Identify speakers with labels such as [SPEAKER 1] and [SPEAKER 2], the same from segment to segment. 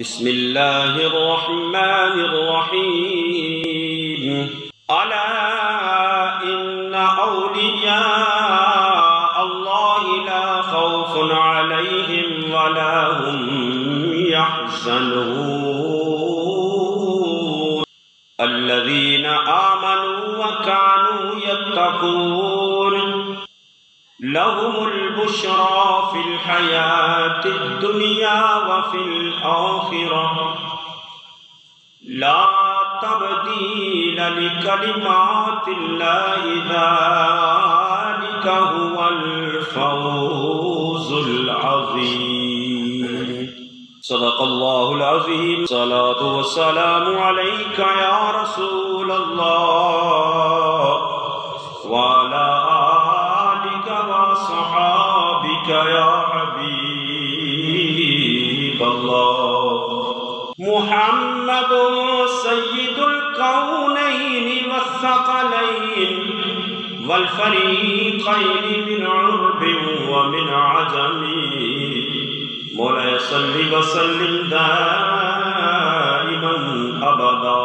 [SPEAKER 1] بسم اللہ الرحمن الرحیم الا ان اولیاء اللہ لا خوف علیہم ولا هم يحزنون الذین آمنوا وكانوا يتقون لهم البشرى في الحياة الدنيا وفي الآخرة لا تبديل لكلمات الله ذلك هو الفوز العظيم صدق الله العظيم الصلاة والسلام عليك يا رسول الله وعلى صحابك يا حبيب الله محمد سيد الكونين والثقلين والفريقين من عرب ومن عجم مولاي صل وسلم دائما ابدا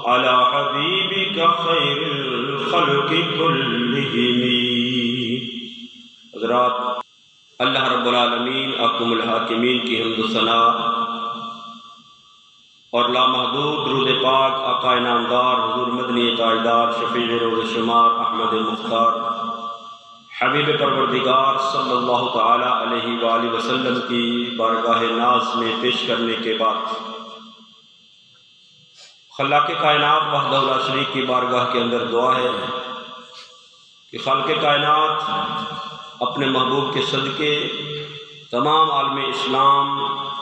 [SPEAKER 1] على حبيبك خير الخلق كلهم حضرات، اللہ رب العالمین احکم الحاکمین کی حمد و ثنا اور لامحدود درود پاک آقا انعامدار حضور مدنی تاجدار شفیع روز شمار احمد مختار حبیب پروردگار صلی اللہ تعالی علیہ وآلہ وسلم کی بارگاہ ناز میں پیش کرنے کے بعد خلاق کائنات وحدہ لا شریک کی بارگاہ کے اندر دعا ہے کہ خالق کائنات اپنے محبوب کے صدقے تمام عالم اسلام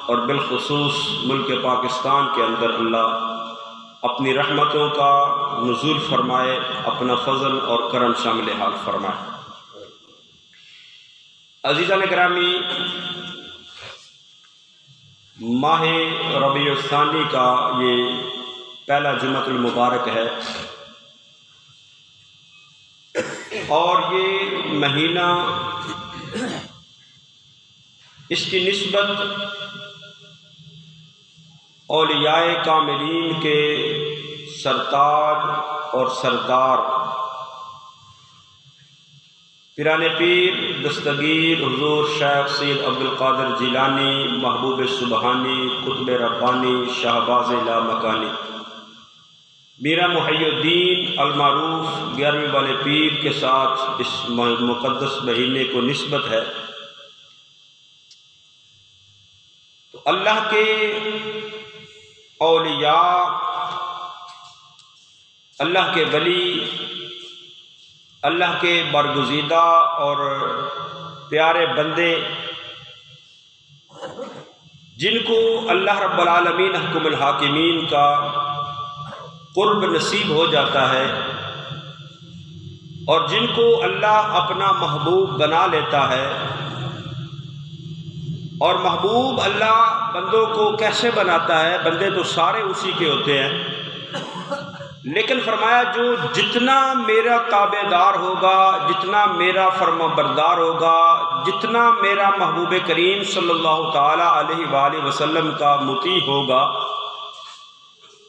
[SPEAKER 1] اور بالخصوص ملک پاکستان کے اندر اللہ اپنی رحمتوں کا نزول فرمائے، اپنا فضل اور کرم شامل حال فرمائے۔ عزیزان گرامی، ماہ ربیع الثانی کا یہ پہلا جمعۃ المبارک ہے اور یہ مہینہ اس کی نسبت اولیاء کاملین کے سرتاج اور سردار پیران پیر دستگیر حضور شیخ سید عبدالقادر جیلانی محبوب سبحانی قطب ربانی شہباز لامکانی میرا محی الدین المعروف 11ویں والے پیر کے ساتھ اس مقدس مہینے کو نسبت ہے، تو اللہ کے اولیاء، اللہ کے ولی، اللہ کے برگزیدہ اور پیارے بندے جن کو اللہ رب العالمین احکم الحاکمین کا قرب نصیب ہو جاتا ہے اور جن کو اللہ اپنا محبوب بنا لیتا ہے، اور محبوب اللہ بندوں کو کیسے بناتا ہے؟ بندے تو سارے اسی کے ہوتے ہیں، لیکن فرمایا جو جتنا میرا تابع دار ہوگا، جتنا میرا فرما بردار ہوگا، جتنا میرا محبوب کریم صلی اللہ تعالی علیہ وآلہ وسلم کا مطیع ہوگا،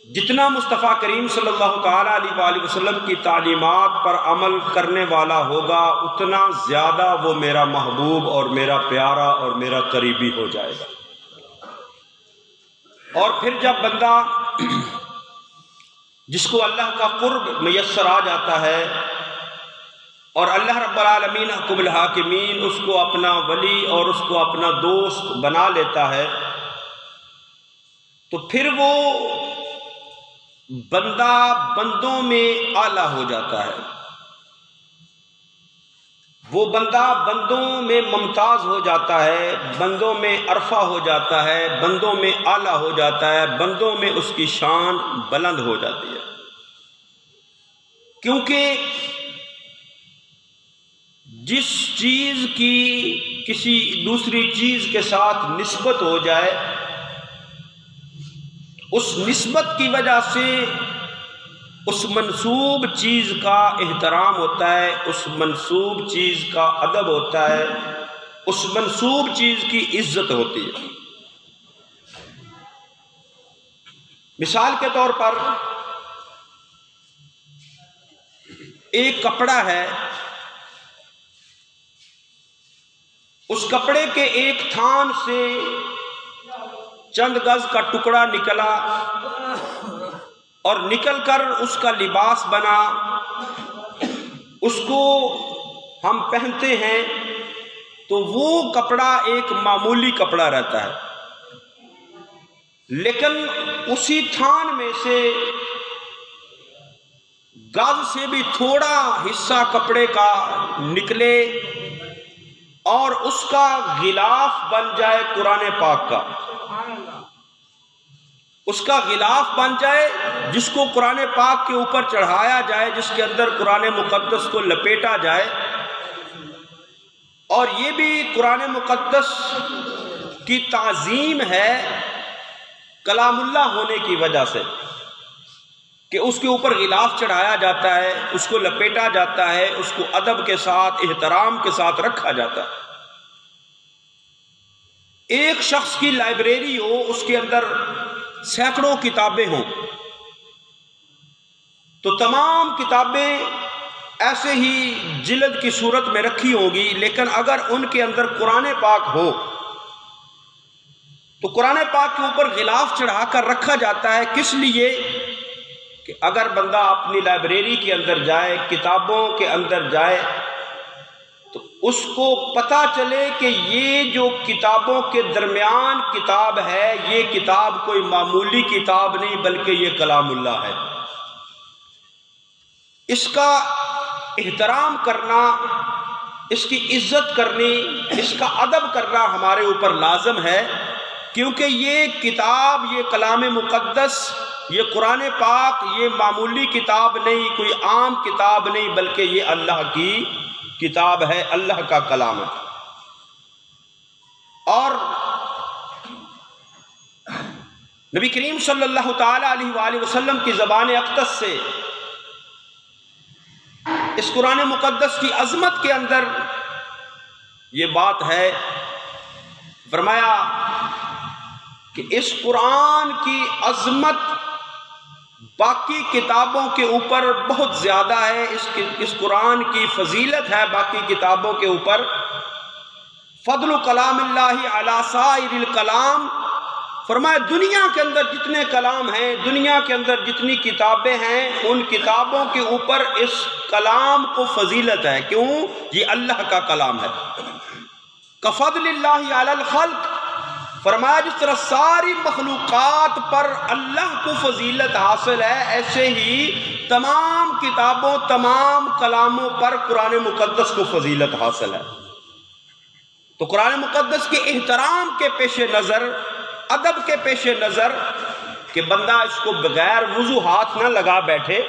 [SPEAKER 1] جتنا مصطفیٰ کریم صلی اللہ تعالی علیہ وآلہ وسلم کی تعلیمات پر عمل کرنے والا ہوگا، اتنا زیادہ وہ میرا محبوب اور میرا پیارا اور میرا قریبی ہو جائے گا۔ اور پھر جب بندہ جس کو اللہ کا قرب میسر آ جاتا ہے اور اللہ رب العالمین حکم الحاکمین اس کو اپنا ولی اور اس کو اپنا دوست بنا لیتا ہے، تو پھر وہ بندہ بندوں میں اعلیٰ ہو جاتا ہے، وہ بندہ بندوں میں ممتاز ہو جاتا ہے، بندوں میں عرفہ ہو جاتا ہے، بندوں میں اعلیٰ ہو جاتا ہے، بندوں میں اس کی شان بلند ہو جاتی ہے، کیونکہ جس چیز کی کسی دوسری چیز کے ساتھ نسبت ہو جائے، اس نسبت کی وجہ سے اس منسوب چیز کا احترام ہوتا ہے، اس منسوب چیز کا ادب ہوتا ہے، اس منسوب چیز کی عزت ہوتی ہے۔ مثال کے طور پر ایک کپڑا ہے، اس کپڑے کے ایک تھان سے چند گز کا ٹکڑا نکلا اور نکل کر اس کا لباس بنا، اس کو ہم پہنتے ہیں تو وہ کپڑا ایک معمولی کپڑا رہتا ہے، لیکن اسی تھان میں سے گز سے بھی تھوڑا حصہ کپڑے کا نکلے اور اس کا غلاف بن جائے قرآن پاک کا، اس کا غلاف بن جائے جس کو قرآن پاک کے اوپر چڑھایا جائے، جس کے اندر قرآن مقدس کو لپیٹا جائے، اور یہ بھی قرآن مقدس کی تعظیم ہے کلام اللہ ہونے کی وجہ سے کہ اس کے اوپر غلاف چڑھایا جاتا ہے، اس کو لپیٹا جاتا ہے، اس کو ادب کے ساتھ احترام کے ساتھ رکھا جاتا ہے۔ ایک شخص کی لائبریری ہو، اس کے اندر سینکڑوں کتابیں ہوں تو تمام کتابیں ایسے ہی جلد کی صورت میں رکھی ہوں گی، لیکن اگر ان کے اندر قرآن پاک ہو تو قرآن پاک کے اوپر غلاف چڑھا کر رکھا جاتا ہے۔ کس لیے؟ کہ اگر بندہ اپنی لائبریری کے اندر جائے، کتابوں کے اندر جائے، تو اس کو پتہ چلے کہ یہ جو کتابوں کے درمیان کتاب ہے، یہ کتاب کوئی معمولی کتاب نہیں بلکہ یہ کلام اللہ ہے۔ اس کا احترام کرنا، اس کی عزت کرنی، اس کا ادب کرنا ہمارے اوپر لازم ہے، کیونکہ یہ کتاب، یہ کلام مقدس، یہ قرآن پاک، یہ معمولی کتاب نہیں، کوئی عام کتاب نہیں، بلکہ یہ اللہ کی کتاب ہے، اللہ کا کلام ہے۔ اور نبی کریم صلی اللہ تعالی علیہ وآلہ وسلم کی زبان اقدس سے اس قرآن مقدس کی عظمت کے اندر یہ بات ہے، فرمایا کہ اس قرآن کی عظمت باقی کتابوں کے اوپر بہت زیادہ ہے، اس قرآن کی فضیلت ہے باقی کتابوں کے اوپر۔ فضل کلام اللہ علی سائر الکلام، فرمایا دنیا کے اندر جتنے کلام ہیں، دنیا کے اندر جتنی کتابیں ہیں، ان کتابوں کے اوپر اس کلام کو فضیلت ہے۔ کیوں؟ یہ اللہ کا کلام ہے۔ کفضل اللہ علی الخلق، فرمایا جس طرح ساری مخلوقات پر اللہ کو فضیلت حاصل ہے، ایسے ہی تمام کتابوں، تمام کلاموں پر قرآن مقدس کو فضیلت حاصل ہے۔ تو قرآن مقدس کے احترام کے پیش نظر، ادب کے پیش نظر، کہ بندہ اس کو بغیر وضو ہاتھ نہ لگا بیٹھے،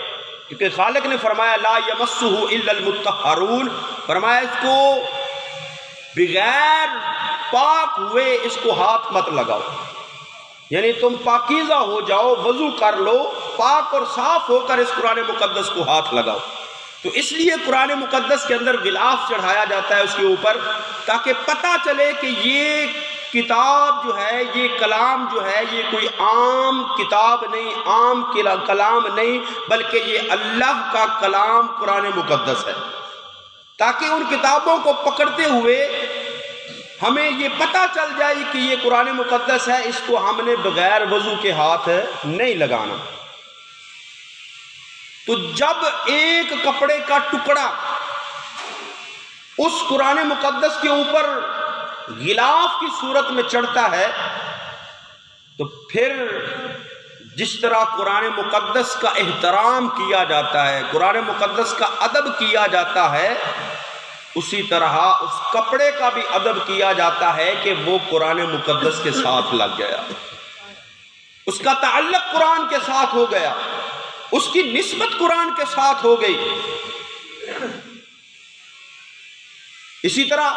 [SPEAKER 1] کیونکہ خالق نے فرمایا لا یمسہ الا المطہرون، فرمایا اس کو بغیر پاک ہوئے اس کو ہاتھ مت لگاؤ، یعنی تم پاکیزہ ہو جاؤ، وضو کر لو، پاک اور صاف ہو کر اس قرآن مقدس کو ہاتھ لگاؤ۔ تو اس لیے قرآن مقدس کے اندر غلاف چڑھایا جاتا ہے اس کے اوپر، تاکہ پتہ چلے کہ یہ کتاب جو ہے، یہ کلام جو ہے، یہ کوئی عام کتاب نہیں، عام کلام نہیں، بلکہ یہ اللہ کا کلام قرآن مقدس ہے، تاکہ ان کتابوں کو پکڑتے ہوئے ہمیں یہ پتہ چل جائے کہ یہ قرآن مقدس ہے، اس کو ہم نے بغیر وضو کے ہاتھ نہیں لگانا۔ تو جب ایک کپڑے کا ٹکڑا اس قرآن مقدس کے اوپر غلاف کی صورت میں چڑھتا ہے، تو پھر جس طرح قرآن مقدس کا احترام کیا جاتا ہے، قرآن مقدس کا ادب کیا جاتا ہے، اسی طرح اس کپڑے کا بھی ادب کیا جاتا ہے کہ وہ قرآن مقدس کے ساتھ لگ گیا، اس کا تعلق قرآن کے ساتھ ہو گیا، اس کی نسبت قرآن کے ساتھ ہو گئی۔ اسی طرح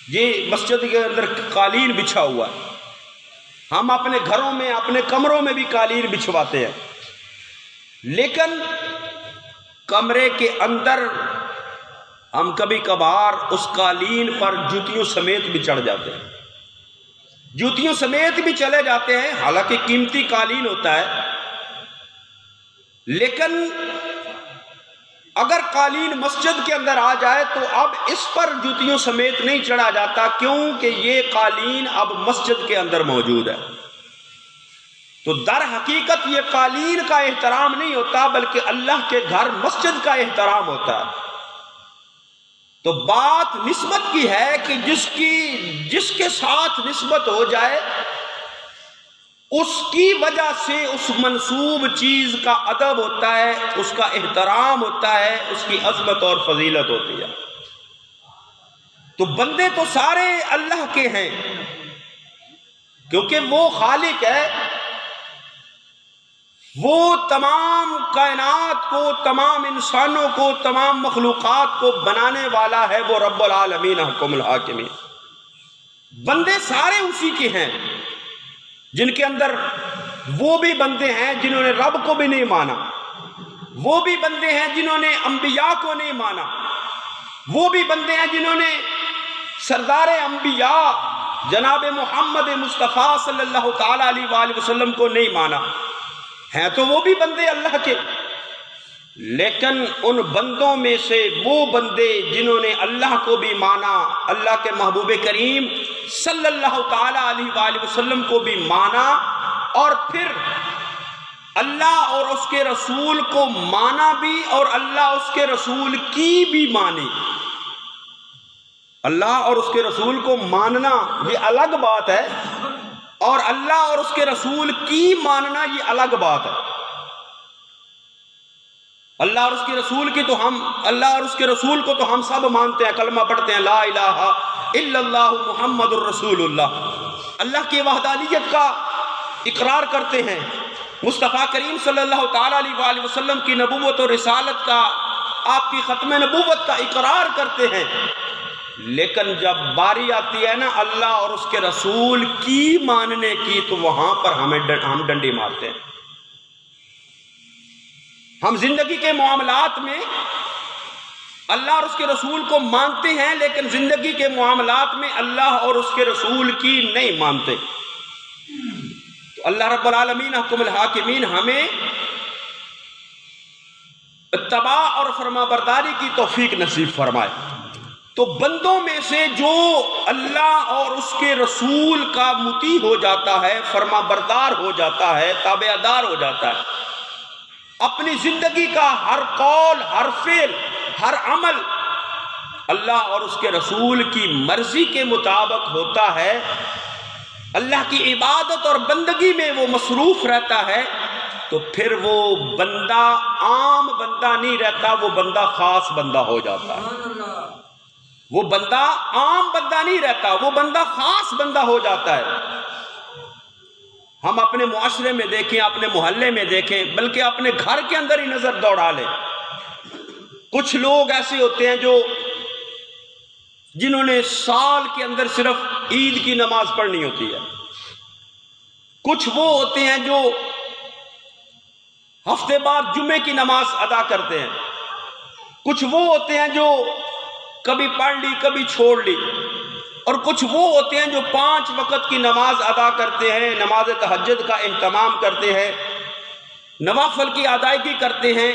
[SPEAKER 1] یہ مسجد کے اندر قالین بچھا ہوا ہے، ہم اپنے گھروں میں، اپنے کمروں میں بھی قالین بچھواتے ہیں، لیکن کمرے کے اندر ہم کبھی کبھار اس قالین پر جوتیوں سمیت بھی چڑھ جاتے ہیں۔ جوتیوں سمیت بھی چلے جاتے ہیں، حالانکہ قیمتی قالین ہوتا ہے، لیکن اگر قالین مسجد کے اندر آ جائے تو اب اس پر جوتیوں سمیت نہیں چڑھا جاتا، کیونکہ یہ قالین اب مسجد کے اندر موجود ہے۔ تو در حقیقت یہ قالین کا احترام نہیں ہوتا، بلکہ اللہ کے گھر مسجد کا احترام ہوتا ہے۔ تو بات نسبت کی ہے کہ جس کے ساتھ نسبت ہو جائے اس کی وجہ سے اس منسوب چیز کا ادب ہوتا ہے، اس کا احترام ہوتا ہے، اس کی عظمت اور فضیلت ہوتی ہے۔ تو بندے تو سارے اللہ کے ہیں، کیونکہ وہ خالق ہے، وہ تمام کائنات کو، تمام انسانوں کو، تمام مخلوقات کو بنانے والا ہے، وہ رب العالمین حکم الحاکمین۔ بندے سارے اسی کے ہیں، جن کے اندر وہ بھی بندے ہیں جنہوں نے رب کو بھی نہیں مانا، وہ بھی بندے ہیں جنہوں نے انبیاء کو نہیں مانا، وہ بھی بندے ہیں جنہوں نے سردار انبیاء جناب محمد مصطفیٰ صلی اللہ تعالیٰ علیہ وآلہ وسلم کو نہیں مانا، ہیں تو وہ بھی بندے اللہ کے۔ لیکن ان بندوں میں سے وہ بندے جنہوں نے اللہ کو بھی مانا، اللہ کے محبوب کریم صلی اللہ تعالیٰ علیہ وآلہ وسلم کو بھی مانا، اور پھر اللہ اور اس کے رسول کو مانا بھی، اور اللہ اس کے رسول کی بھی مانی۔ اللہ اور اس کے رسول کو ماننا یہ الگ بات ہے، اور اللہ اور اس کے رسول کی ماننا یہ الگ بات ہے۔ اللہ اور اس کے رسول کی تو اللہ اور اس کے رسول کو تو ہم سب مانتے ہیں، کلمہ پڑھتے ہیں لا الہ الا اللہ محمد الرسول اللہ، اللہ کی وحدانیت کا اقرار کرتے ہیں، مصطفیٰ کریم صلی اللہ تعالیٰ علیہ وآلہ وسلم کی نبوت اور رسالت کا، آپ کی ختم نبوت کا اقرار کرتے ہیں۔ لیکن جب باری آتی ہے نا اللہ اور اس کے رسول کی ماننے کی، تو وہاں پر ہم ڈنڈی مارتے ہیں۔ ہم زندگی کے معاملات میں اللہ اور اس کے رسول کو مانتے ہیں، لیکن زندگی کے معاملات میں اللہ اور اس کے رسول کی نہیں مانتے۔ تو اللہ رب العالمین حکم الحاکمین ہمیں اتباع اور فرما برداری کی توفیق نصیب فرمائے۔ تو بندوں میں سے جو اللہ اور اس کے رسول کا مطیع ہو جاتا ہے، فرما بردار ہو جاتا ہے، تابع دار ہو جاتا ہے، اپنی زندگی کا ہر قول، ہر فعل، ہر عمل اللہ اور اس کے رسول کی مرضی کے مطابق ہوتا ہے، اللہ کی عبادت اور بندگی میں وہ مصروف رہتا ہے، تو پھر وہ بندہ عام بندہ نہیں رہتا، وہ بندہ خاص بندہ ہو جاتا ہے۔ وہ بندہ عام بندہ نہیں رہتا، وہ بندہ خاص بندہ ہو جاتا ہے۔ ہم اپنے معاشرے میں دیکھیں، اپنے محلے میں دیکھیں، بلکہ اپنے گھر کے اندر ہی نظر دوڑا لیں۔ کچھ لوگ ایسے ہوتے ہیں جنہوں نے سال کے اندر صرف عید کی نماز پڑھنی ہوتی ہے، کچھ وہ ہوتے ہیں جو ہفتے بعد جمعے کی نماز ادا کرتے ہیں، کچھ وہ ہوتے ہیں جو کبھی پڑھ لی کبھی چھوڑ لی، اور کچھ وہ ہوتے ہیں جو 5 وقت کی نماز ادا کرتے ہیں، نماز تہجد کا اہتمام کرتے ہیں، نوافل کی ادائیگی کرتے ہیں۔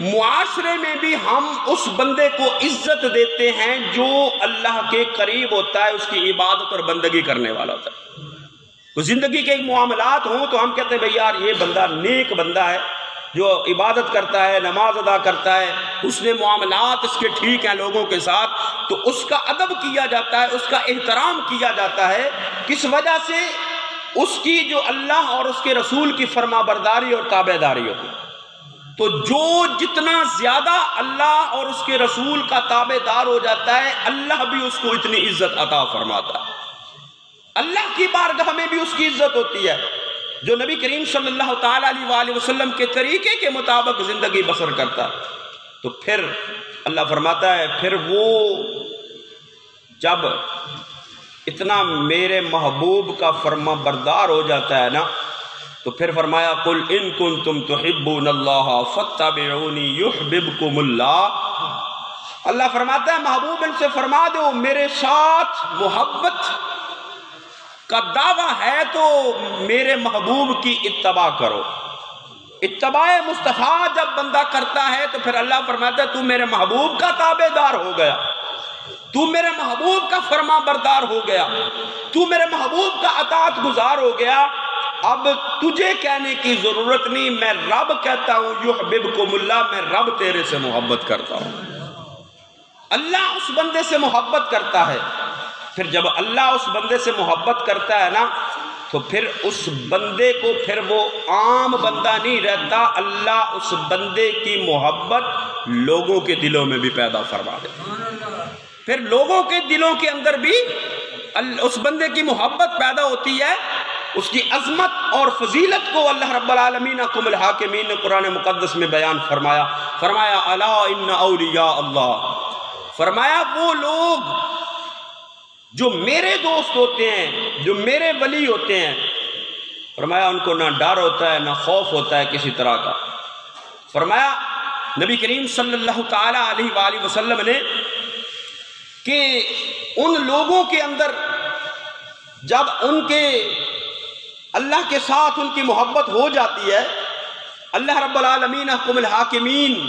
[SPEAKER 1] معاشرے میں بھی ہم اس بندے کو عزت دیتے ہیں جو اللہ کے قریب ہوتا ہے، اس کی عبادت اور بندگی کرنے والا ہوتا ہے۔ تو زندگی کے معاملات ہوں تو ہم کہتے ہیں بھئی یار یہ بندہ نیک بندہ ہے، جو عبادت کرتا ہے، نماز ادا کرتا ہے، اس نے معاملات اس کے ٹھیک ہیں لوگوں کے ساتھ، تو اس کا ادب کیا جاتا ہے، اس کا احترام کیا جاتا ہے۔ کس وجہ سے؟ اس کی جو اللہ اور اس کے رسول کی فرما برداری اور تابع داری ہوتی ہے۔ تو جو جتنا زیادہ اللہ اور اس کے رسول کا تابع دار ہو جاتا ہے، اللہ بھی اس کو اتنی عزت عطا فرماتا ہے، اللہ کی بارگاہ میں بھی اس کی عزت ہوتی ہے۔ جو نبی کریم صلی اللہ تعالیٰ علیہ وآلہ وسلم کے طریقے کے مطابق زندگی بسر کرتا ہے، تو پھر اللہ فرماتا ہے، پھر وہ جب اتنا میرے محبوب کا فرما بردار ہو جاتا ہے نا، تو پھر فرمایا قُلْ إِن كُنْتُمْ تُحِبُّونَ اللَّهَ فَاتَّبِعُونِي يُحْبِبْكُمُ اللَّهُ۔ اللہ فرماتا ہے محبوب ان سے فرما دو میرے ساتھ محبت کا دعویٰ ہے تو میرے محبوب کی اتباع کرو۔ اتباع مصطفیٰ جب بندہ کرتا ہے تو پھر اللہ فرماتا ہے تو میرے محبوب کا تابع دار ہو گیا، تو میرے محبوب کا فرما بردار ہو گیا، تو میرے محبوب کا اطاعت گزار ہو گیا۔ اب تجھے کہنے کی ضرورت نہیں، میں رب کہتا ہوں یحببکم اللہ، میں رب تیرے سے محبت کرتا ہوں۔ اللہ اس بندے سے محبت کرتا ہے، پھر جب اللہ اس بندے سے محبت کرتا ہے نا تو پھر اس بندے کو پھر وہ عام بندہ نہیں رہتا، اللہ اس بندے کی محبت لوگوں کے دلوں میں بھی پیدا فرما دیتا، پھر لوگوں کے دلوں کے اندر بھی اس بندے کی محبت پیدا ہوتی ہے۔ اس کی عظمت اور فضیلت کو اللہ رب العالمین حکم الحاکمین نے قرآن مقدس میں بیان فرمایا الا ان اولیاء اللہ، فرمایا وہ لوگ جو میرے دوست ہوتے ہیں، جو میرے ولی ہوتے ہیں، فرمایا ان کو نہ ڈر ہوتا ہے نہ خوف ہوتا ہے کسی طرح کا۔ فرمایا نبی کریم صلی اللہ تعالی علیہ وآلہ وسلم نے کہ ان لوگوں کے اندر جب ان کے اللہ کے ساتھ ان کی محبت ہو جاتی ہے، اللہ رب العالمین حکم الحاکمین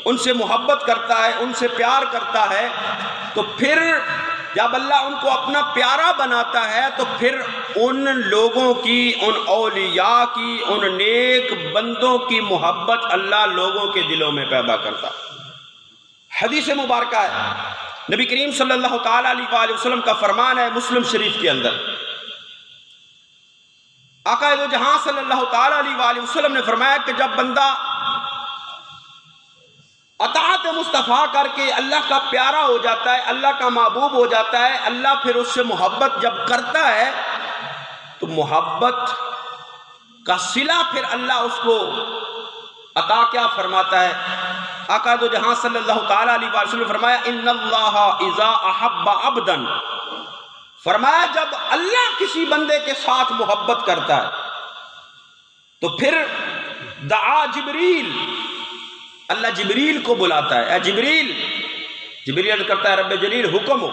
[SPEAKER 1] ان سے محبت کرتا ہے، ان سے پیار کرتا ہے، تو پھر جب اللہ ان کو اپنا پیارا بناتا ہے تو پھر ان لوگوں کی، ان اولیاء کی، ان نیک بندوں کی محبت اللہ لوگوں کے دلوں میں پیدا کرتا ہے۔ حدیث مبارکہ ہے، نبی کریم صلی اللہ تعالی علیہ وآلہ وسلم کا فرمان ہے مسلم شریف کے اندر، آقا دو جہاں صلی اللہ تعالی علیہ وآلہ وسلم نے فرمایا کہ جب بندہ اطاعت مصطفیٰ کر کے اللہ کا پیارا ہو جاتا ہے، اللہ کا محبوب ہو جاتا ہے، اللہ پھر اس سے محبت جب کرتا ہے تو محبت کا صلہ پھر اللہ اس کو عطا کیا فرماتا ہے۔ آقا دو جہاں صلی اللہ تعالی علیہ وآلہ وسلم نے فرمایا ان اللہ اذا احب عبدا، فرمایا جب اللہ کسی بندے کے ساتھ محبت کرتا ہے تو پھر دعا جبریل، اللہ جبریل کو بلاتا ہے، اے جبریل، جبریل عرض کرتا ہے رب جلیل حکم ہو،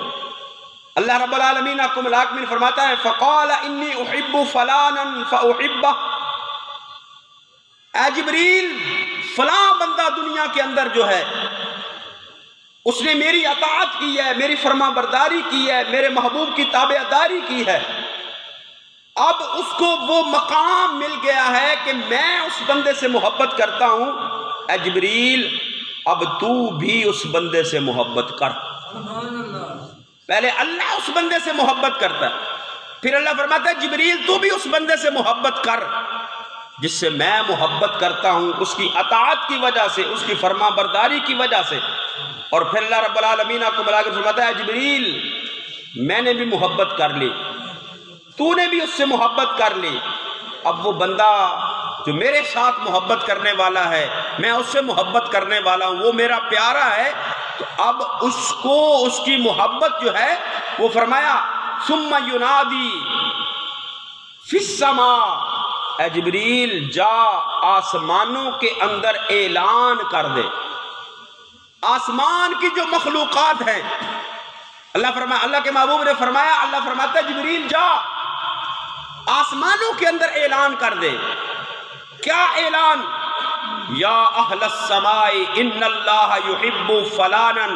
[SPEAKER 1] اللہ رب العالمین حکم الحاکمین فرماتا ہے فقال انی احب فلانا فاحبہ، اے جبریل فلاں بندہ دنیا کے اندر جو ہے اس نے میری اطاعت کی ہے، میری فرما برداری کی ہے، میرے محبوب کی تابع داری کی ہے، اب اس کو وہ مقام مل گیا ہے کہ میں اس بندے سے محبت کرتا ہوں، اے جبریل اب تو بھی اس بندے سے محبت کر۔ پہلے اللہ اس بندے سے محبت کرتا ہے، پھر اللہ فرماتا ہے جبریل تو بھی اس بندے سے محبت کر جس سے میں محبت کرتا ہوں، اس کی اطاعت کی وجہ سے، اس کی فرما برداری کی وجہ سے۔ اور پھر اللہ رب العالمین کو بلا کے فرماتا ہے جبریل میں نے بھی محبت کر لی، تو نے بھی اس سے محبت کر لی، اب وہ بندہ جو میرے ساتھ محبت کرنے والا ہے، میں اس سے محبت کرنے والا ہوں، وہ میرا پیارا ہے، تو اب اس کو اس کی محبت جو ہے وہ فرمایا ثم ینادی فی السماء، اے جبریل جا آسمانوں کے اندر اعلان کر دے، آسمان کی جو مخلوقات ہیں، اللہ کے محبوب نے فرمایا، اللہ فرماتا ہے جبریل جا آسمانوں کے اندر اعلان کر دے، کیا اعلان؟ یا اہل السماء ان اللہ یحب فلانا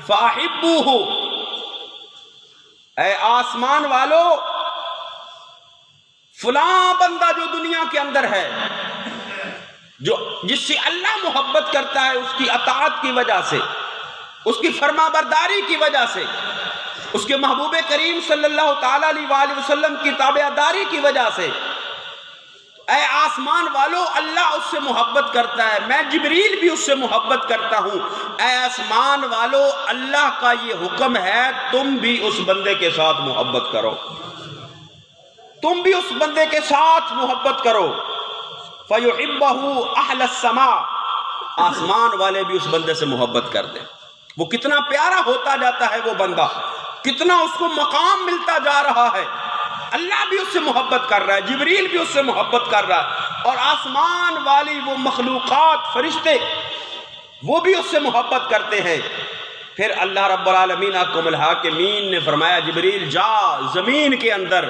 [SPEAKER 1] فاحبوہ، اے آسمان والو فلاں بندہ جو دنیا کے اندر ہے، جو جس سے اللہ محبت کرتا ہے، اس کی اطاعت کی وجہ سے، اس کی فرما برداری کی وجہ سے، اس کے محبوب کریم صلی اللہ تعالی علیہ وآلہ وسلم کی تابعداری کی وجہ سے، اے آسمان والو اللہ اس سے محبت کرتا ہے، میں جبریل بھی اس سے محبت کرتا ہوں، اے آسمان والو اللہ کا یہ حکم ہے تم بھی اس بندے کے ساتھ محبت کرو، تم بھی اس بندے کے ساتھ محبت کرو، فَيُحِبَّهُ أَهْلَ السَّمَاءِ، آسمان والے بھی اس بندے سے محبت کر دیں۔ وہ کتنا پیارا ہوتا جاتا ہے وہ بندہ، کتنا اس کو مقام ملتا جا رہا ہے، اللہ بھی اس سے محبت کر رہا ہے، جبریل بھی اس سے محبت کر رہا ہے، اور آسمان والی وہ مخلوقات فرشتے وہ بھی اس سے محبت کرتے ہیں۔ پھر اللہ رب العالمین احکم الحاکمین نے فرمایا جبریل جا زمین کے اندر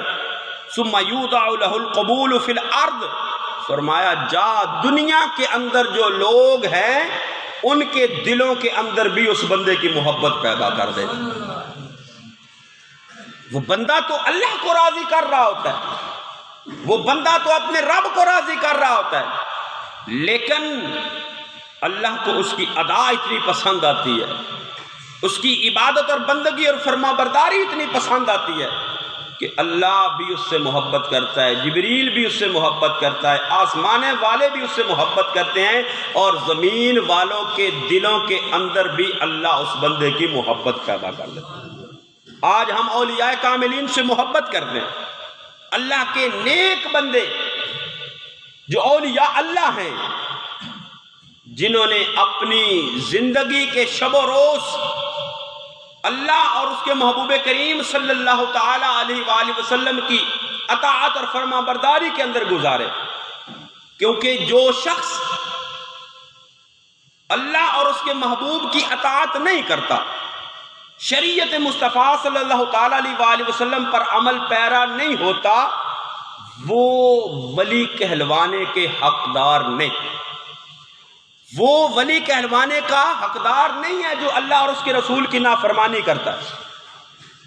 [SPEAKER 1] ثم یوضع له القبول فی الارض، فرمایا جا دنیا کے اندر جو لوگ ہیں ان کے دلوں کے اندر بھی اس بندے کی محبت پیدا کر دے۔ وہ بندہ تو اللہ کو راضی کر رہا ہوتا ہے، وہ بندہ تو اپنے رب کو راضی کر رہا ہوتا ہے، لیکن اللہ کو اس کی ادا اتنی پسند آتی ہے، اس کی عبادت اور بندگی اور فرما برداری اتنی پسند آتی ہے کہ اللہ بھی اس سے محبت کرتا ہے، جبریل بھی اس سے محبت کرتا ہے، آسمان والے بھی اس سے محبت کرتے ہیں، اور زمین والوں کے دلوں کے اندر بھی اللہ اس بندے کی محبت پیدا کر دیتا ہے۔ آج ہم اولیاء کاملین سے محبت کرتے ہیں، اللہ کے نیک بندے جو اولیاء اللہ ہیں، جنہوں نے اپنی زندگی کے شب و روز اللہ اور اس کے محبوب کریم صلی اللہ تعالی علیہ وآلہ وسلم کی اطاعت اور فرما برداری کے اندر گزارے، کیونکہ جو شخص اللہ اور اس کے محبوب کی اطاعت نہیں کرتا، شریعت مصطفیٰ صلی اللہ تعالی علیہ وآلہ وسلم پر عمل پیرا نہیں ہوتا، وہ ولی کہلوانے کے حقدار نہیں، وہ ولی کہلوانے کا حقدار نہیں ہے جو اللہ اور اس کے رسول کی نافرمانی کرتا ہے،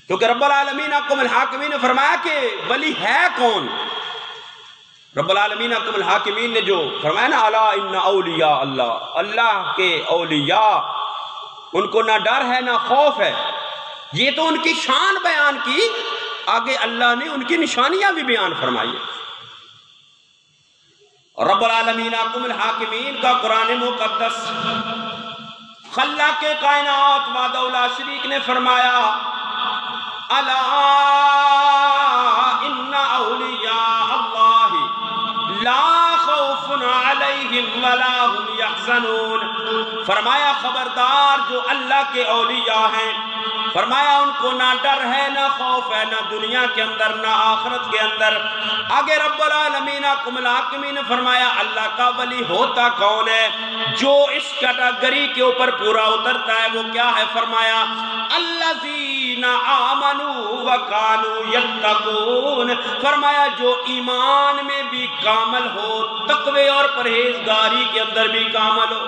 [SPEAKER 1] کیونکہ رب العالمین احکم الحاکمین نے فرمایا کہ ولی ہے کون؟ رب العالمین احکم الحاکمین نے جو فرمایا نا الا ان اولیاء اللہ، اللہ کے اولیاء ان کو نہ ڈر ہے نہ خوف ہے، یہ تو ان کی شان بیان کی، آگے اللہ نے ان کی نشانیاں بھی بیان فرمائی ہیں۔ رب العالمین احکم الحاکمین کا قرآن مقدس خلاق کائنات وحدہ لا شریک نے فرمایا الا ان اولیاء اللہ لا خوف علیہم ولا هم یحزنون، فرمایا خبردار جو اللہ کے اولیاء ہیں، فرمایا ان کو نہ ڈر ہے نہ خوف ہے، نہ دنیا کے اندر نہ آخرت کے اندر۔ آگے رب العالمین احکم الحاکمین نے فرمایا اللہ کا ولی ہوتا کون ہے؟ جو اس کیٹیگری کے اوپر پورا اترتا ہے وہ کیا ہے؟ فرمایا الذین آمنوا وکانوا یتقون، فرمایا جو ایمان میں بھی کامل ہو، تقوی اور پرہیزگاری کے اندر بھی کامل ہو،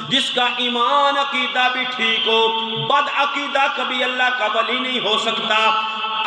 [SPEAKER 1] جس کا ایمان عقیدہ بھی ٹھیک ہو، بد عقیدہ کبھی اللہ کا ولی نہیں ہو سکتا،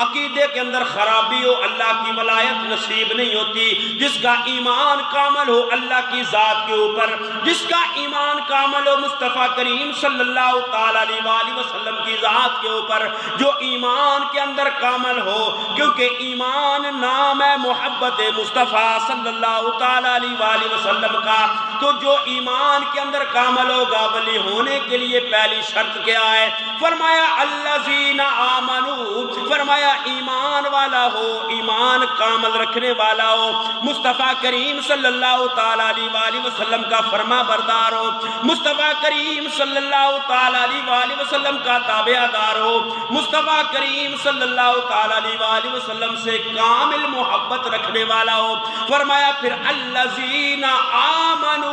[SPEAKER 1] عقیدے کے اندر خرابی ہو اللہ کی ولایت نصیب نہیں ہوتی، جس کا ایمان کامل ہو اللہ کی ذات کے اوپر، جس کا ایمان کامل ہو مصطفیٰ کریم صلی اللہ تعالی علیہ وآلہ وسلم کی ذات کے اوپر، جو ایمان کے اندر کامل ہو، کیونکہ ایمان نام ہے محبت مصطفیٰ صلی اللہ تعالی علیہ وآلہ وسلم کا، تو جو ایمان کے اندر کامل ہوگا ولی ہونے کے لیے پہلی شرط کیا ہے؟ فرمایا الذین آمنوا، فرمایا ایمان والا ہو، ایمان کامل رکھنے والا ہو، مصطفیٰ کریم صلی اللہ تعالی علیہ وآلہ وسلم کا فرما بردار ہو، مصطفیٰ کریم صلی اللہ تعالی علیہ وآلہ وسلم کا تابع دار ہو، مصطفیٰ کریم صلی اللہ تعالی علیہ وآلہ وسلم سے کامل محبت رکھنے والا ہو۔ فرمایا پھر الذین آمنوا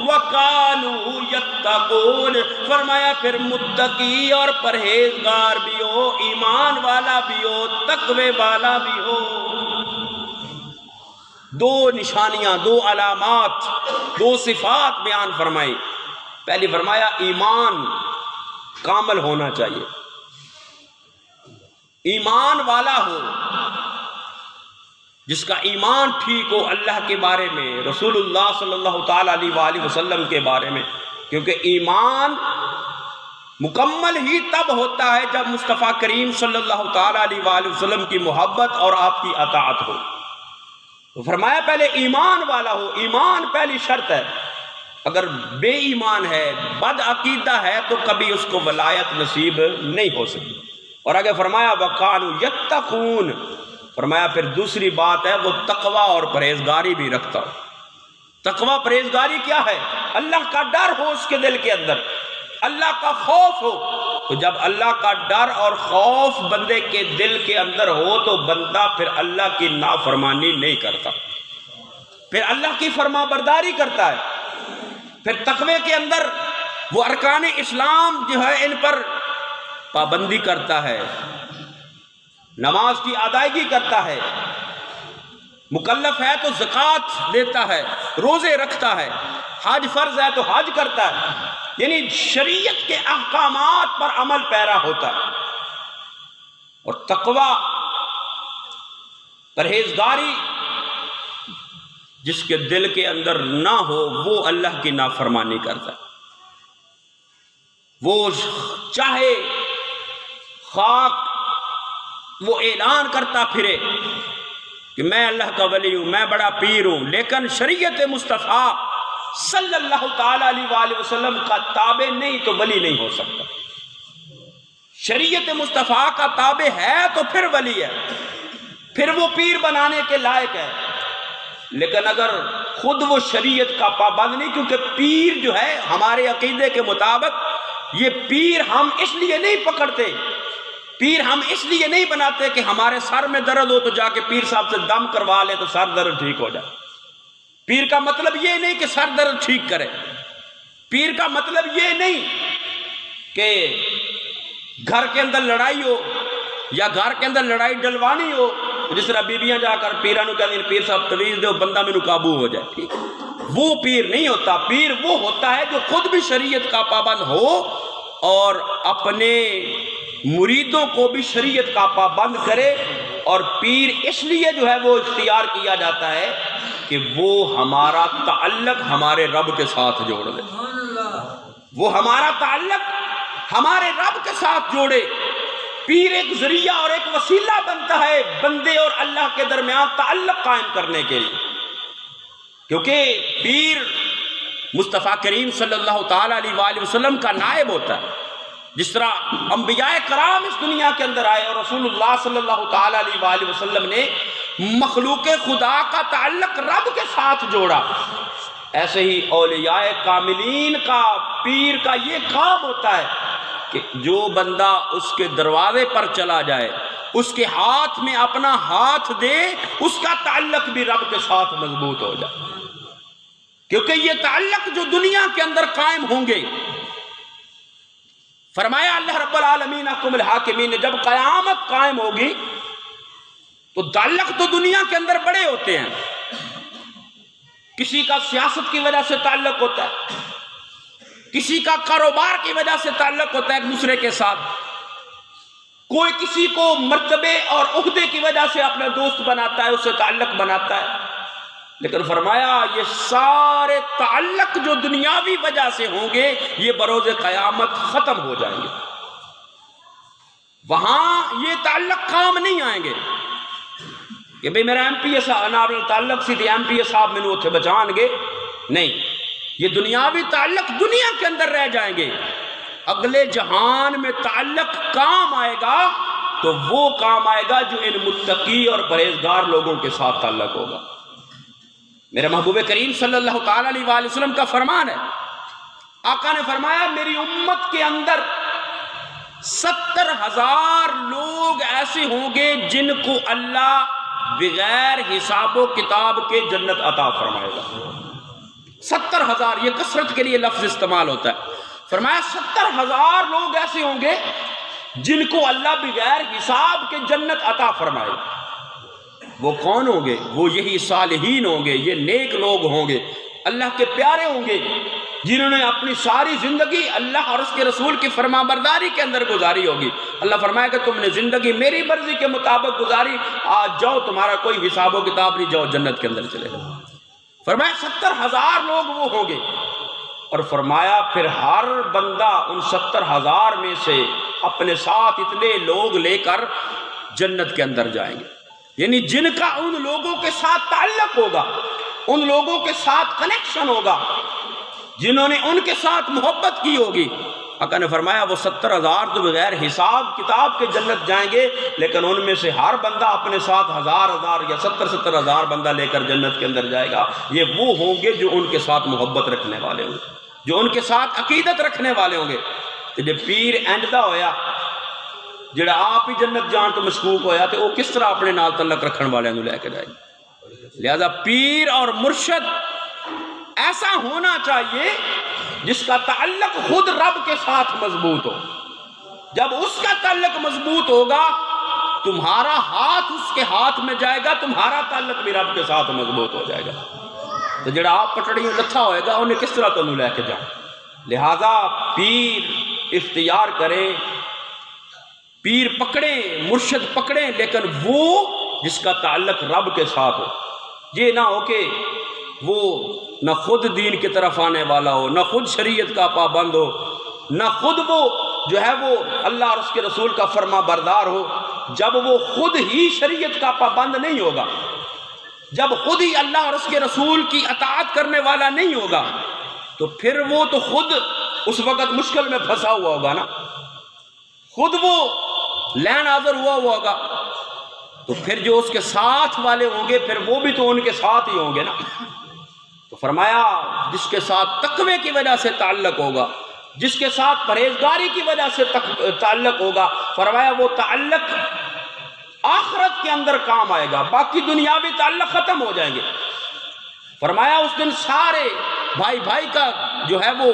[SPEAKER 1] وکانوا یتقون، فرمایا پھر متقی اور پرہیزگار بھی ہو، ایمان والا بھی ہو، تقوی والا بھی ہو۔ دو نشانیاں، دو علامات، دو صفات بیان فرمائی۔ پہلی فرمایا ایمان کامل ہونا چاہیے، ایمان والا ہو، جس کا ایمان ٹھیک ہو اللہ کے بارے میں، رسول اللہ صلی اللہ تعالی علیہ وآلہ وسلم کے بارے میں، کیونکہ ایمان مکمل ہی تب ہوتا ہے جب مصطفیٰ کریم صلی اللہ تعالی علیہ وآلہ وسلم کی محبت اور آپ کی اطاعت ہو۔ تو فرمایا پہلے ایمان والا ہو، ایمان پہلی شرط ہے، اگر بے ایمان ہے، بد عقیدہ ہے تو کبھی اس کو ولایت نصیب نہیں ہو سکتی۔ اور آگے فرمایا وَقَانُوا يَتَّقُونَ، فرمایا پھر دوسری بات ہے وہ تقوی اور پرہیزگاری بھی رکھتا ہو۔ تقوی پرہیزگاری کیا ہے؟ اللہ کا ڈر ہو اس کے دل کے اندر، اللہ کا خوف ہو۔ تو جب اللہ کا ڈر اور خوف بندے کے دل کے اندر ہو تو بندہ پھر اللہ کی نافرمانی نہیں کرتا، پھر اللہ کی فرما برداری کرتا ہے، پھر تقوی کے اندر وہ ارکان اسلام جو ہے ان پر پابندی کرتا ہے، نماز کی ادائیگی کرتا ہے، مکلف ہے تو زکوٰۃ دیتا ہے، روزے رکھتا ہے، حج فرض ہے تو حج کرتا ہے، یعنی شریعت کے احکامات پر عمل پیرا ہوتا ہے۔ اور تقوی، پرہیزگاری جس کے دل کے اندر نہ ہو وہ اللہ کی نافرمانی کرتا ہے۔ وہ چاہے خاک وہ اعلان کرتا پھرے کہ میں اللہ کا ولی ہوں، میں بڑا پیر ہوں، لیکن شریعت مصطفیٰ صلی اللہ تعالیٰ علیہ وآلہ وسلم کا تابع نہیں تو ولی نہیں ہو سکتا۔ شریعت مصطفیٰ کا تابع ہے تو پھر ولی ہے، پھر وہ پیر بنانے کے لائق ہے۔ لیکن اگر خود وہ شریعت کا پابند نہیں، کیونکہ پیر جو ہے ہمارے عقیدے کے مطابق یہ پیر ہم اس لیے نہیں پکڑتے، پیر ہم اس لیے نہیں بناتے کہ ہمارے سر میں درد ہو تو جا کے پیر صاحب سے دم کروا لیں تو سر درد ٹھیک ہو جائے۔ پیر کا مطلب یہ نہیں کہ سر درد ٹھیک کرے، پیر کا مطلب یہ نہیں کہ گھر کے اندر لڑائی ہو یا گھر کے اندر لڑائی ڈلوانی ہو، جس طرح بیبیاں جا کر پیرانو کہتے ہیں پیر صاحب تویز دے بندہ میں نو قابو ہو جائے، ٹھیک، وہ پیر نہیں ہوتا۔ پیر وہ ہوتا ہے جو خود بھی شریعت کا پابند ہو اور اپنے مریدوں کو بھی شریعت کا پابند کرے۔ اور پیر اس لیے جو ہے وہ اختیار کیا جاتا ہے کہ وہ ہمارا تعلق ہمارے رب کے ساتھ جوڑ دے، وہ ہمارا تعلق ہمارے رب کے ساتھ جوڑے۔ پیر ایک ذریعہ اور ایک وسیلہ بنتا ہے بندے اور اللہ کے درمیان تعلق قائم کرنے کے لیے، کیونکہ پیر مصطفیٰ کریم صلی اللہ تعالیٰ علیہ وآلہ وسلم کا نائب ہوتا ہے۔ جس طرح انبیاء کرام اس دنیا کے اندر آئے اور رسول اللہ صلی اللہ تعالیٰ علیہ وآلہ وسلم نے مخلوق خدا کا تعلق رب کے ساتھ جوڑا، ایسے ہی اولیاء کاملین کا، پیر کا یہ کام ہوتا ہے کہ جو بندہ اس کے دروازے پر چلا جائے، اس کے ہاتھ میں اپنا ہاتھ دے، اس کا تعلق بھی رب کے ساتھ مضبوط ہو جائے، کیونکہ یہ تعلق جو دنیا کے اندر قائم ہوں گے، فرمایا اللہ رب العالمین احکم الحاکمین نے جب قیامت قائم ہوگی تو تعلق تو دنیا کے اندر بڑے ہوتے ہیں، کسی کا سیاست کی وجہ سے تعلق ہوتا ہے، کسی کا کاروبار کی وجہ سے تعلق ہوتا ہے ایک دوسرے کے ساتھ، کوئی کسی کو مرتبے اور عہدے کی وجہ سے اپنا دوست بناتا ہے، اس سے تعلق بناتا ہے، لیکن فرمایا یہ سارے تعلق جو دنیاوی وجہ سے ہوں گے یہ بروز قیامت ختم ہو جائیں گے، وہاں یہ تعلق کام نہیں آئیں گے کہ بھئی میرا ایم پی ایس تعلق سی تھی، ایم پی ایس صاحب میں نے اتھے بچان گے، نہیں، یہ دنیاوی تعلق دنیا کے اندر رہ جائیں گے۔ اگلے جہان میں تعلق کام آئے گا تو وہ کام آئے گا جو ان متقی اور پرہیزگار لوگوں کے ساتھ تعلق ہوگا۔ میرے محبوب کریم صلی اللہ تعالیٰ علیہ وآلہ وسلم کا فرمان ہے، آقا نے فرمایا میری امت کے اندر 70,000 لوگ ایسے ہوں گے جن کو اللہ بغیر حساب و کتاب کے جنت عطا فرمائے گا۔ 70,000، یہ کثرت کے لیے لفظ استعمال ہوتا ہے، فرمایا 70,000 لوگ ایسے ہوں گے جن کو اللہ بغیر حساب کے جنت عطا فرمائے گا۔ وہ کون ہوں گے؟ وہ یہی صالحین ہوں گے، یہ نیک لوگ ہوں گے، اللہ کے پیارے ہوں گے، جنہوں نے اپنی ساری زندگی اللہ اور اس کے رسول کی فرما برداری کے اندر گزاری ہوگی۔ اللہ فرمائے کہ تم نے زندگی میری مرضی کے مطابق گزاری، آج جاؤ تمہارا کوئی حساب و کتاب نہیں، جاؤ جنت کے اندر چلے جاؤ۔ فرمایا 70,000 لوگ وہ ہوں گے، اور فرمایا پھر ہر بندہ ان 70,000 میں سے اپنے ساتھ اتنے لوگ لے کر جنت کے اندر جائیں گے، یعنی جن کا ان لوگوں کے ساتھ تعلق ہوگا، ان لوگوں کے ساتھ کنیکشن ہوگا، جنہوں نے ان کے ساتھ محبت کی ہوگی۔ آقا نے فرمایا وہ 70,000 تو بغیر حساب کتاب کے جنت جائیں گے، لیکن ان میں سے ہر بندہ اپنے ساتھ 1,000 یا 70,000 بندہ لے کر جنت کے اندر جائے گا۔ یہ وہ ہوں گے جو ان کے ساتھ محبت رکھنے والے ہوں گے، جو ان کے ساتھ عقیدت رکھنے والے ہوں گے۔ تو جب پیر اینڈ ہویا جڑا آپ ہی جنت جان تو مشکوک ہویا تو وہ کس طرح اپنے نال تعلق رکھن والے نو لے کے جائے گا۔ لہذا پیر اور مرشد ایسا ہونا چاہیے
[SPEAKER 2] جس کا تعلق خود رب کے ساتھ مضبوط ہو. جب اس کا تعلق مضبوط ہوگا تمہارا ہاتھ اس کے ہاتھ میں جائے گا، تمہارا تعلق بھی رب کے ساتھ مضبوط ہو جائے گا. تو جڑا آپ پٹڑیوں لتھا ہوئے گا انہیں کس طرح تمہیں لے کے جاؤ. لہذا پیر اختیار کریں، پیر پکڑیں، مرشد پکڑیں، لیکن وہ جس کا تعلق رب کے ساتھ ہو. یہ نہ ہو کہ وہ نہ خود دین کی طرف آنے والا ہو، نہ خود شریعت کا پابند ہو، نہ خود وہ جو ہے وہ اللہ اور اس کے رسول کا فرما بردار ہو. جب وہ خود ہی شریعت کا پابند نہیں ہوگا، جب خود ہی اللہ اور اس کے رسول کی اطاعت کرنے والا نہیں ہوگا، تو پھر وہ تو خود اس وقت مشکل میں پھنسا ہوا ہوگا نا، خود وہ لین آزر ہوا ہوگا. تو پھر جو اس کے ساتھ والے ہوں گے پھر وہ بھی تو ان کے ساتھ ہی ہوں گے نا. تو فرمایا جس کے ساتھ تقوی کی وجہ سے تعلق ہوگا، جس کے ساتھ پرہیزگاری کی وجہ سے تعلق ہوگا، فرمایا وہ تعلق آخرت کے اندر کام آئے گا، باقی دنیاوی تعلق ختم ہو جائیں گے. فرمایا اس دن سارے بھائی بھائی کا جو ہے وہ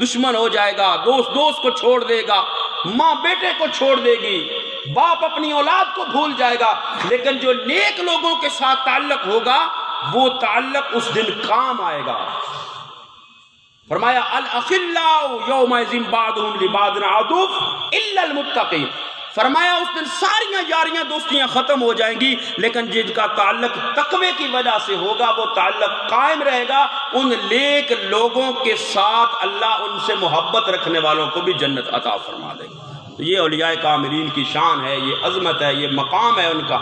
[SPEAKER 2] دشمن ہو جائے گا، دوست دوست کو چھوڑ دے گا، ماں بیٹے کو چھوڑ دے گی، باپ اپنی اولاد کو بھول جائے گا. لیکن جو نیک لوگوں کے ساتھ تعلق ہوگا وہ تعلق اس دن کام آئے گا. فرمایا الاخلاء یومئذ بعضهم لبعض عدو الا المتقین. فرمایا اس دن ساریاں یاریاں دوستیاں ختم ہو جائیں گی، لیکن جن کا تعلق تقوی کی وجہ سے ہوگا وہ تعلق قائم رہے گا. ان نیک لوگوں کے ساتھ اللہ ان سے محبت رکھنے والوں کو بھی جنت عطا فرما دے گا. تو یہ اولیاء کاملین کی شان ہے، یہ عظمت ہے، یہ مقام ہے ان کا.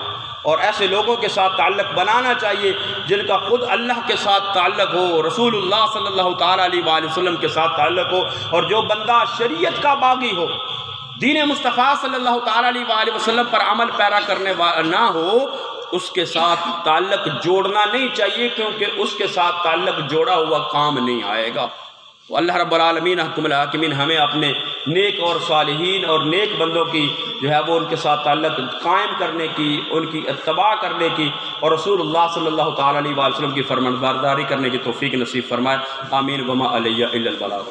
[SPEAKER 2] اور ایسے لوگوں کے ساتھ تعلق بنانا چاہیے جن کا خود اللہ کے ساتھ تعلق ہو، رسول اللہ صلی اللہ تعالیٰ علیہ وآلہ وسلم کے ساتھ تعلق ہو. اور جو بندہ شریعت کا باغی ہو، دین مصطفیٰ صلی اللہ تعالیٰ علیہ وآلہ وسلم پر عمل پیرا کرنے والا نہ ہو، اس کے ساتھ تعلق جوڑنا نہیں چاہیے، کیونکہ اس کے ساتھ تعلق جوڑا ہوا کام نہیں آئے گا. تو اللہ رب العالمین حکم الحاکمین ہمیں اپنے نیک اور صالحین اور نیک بندوں کی جو ہے وہ ان کے ساتھ تعلق قائم کرنے کی، ان کی اتباع کرنے کی، اور رسول اللہ صلی اللہ تعالیٰ علیہ وآلہ وسلم کی فرمانبرداری کرنے کی توفیق نصیب فرمائے. آمین. وما علیہ الا البلاغ.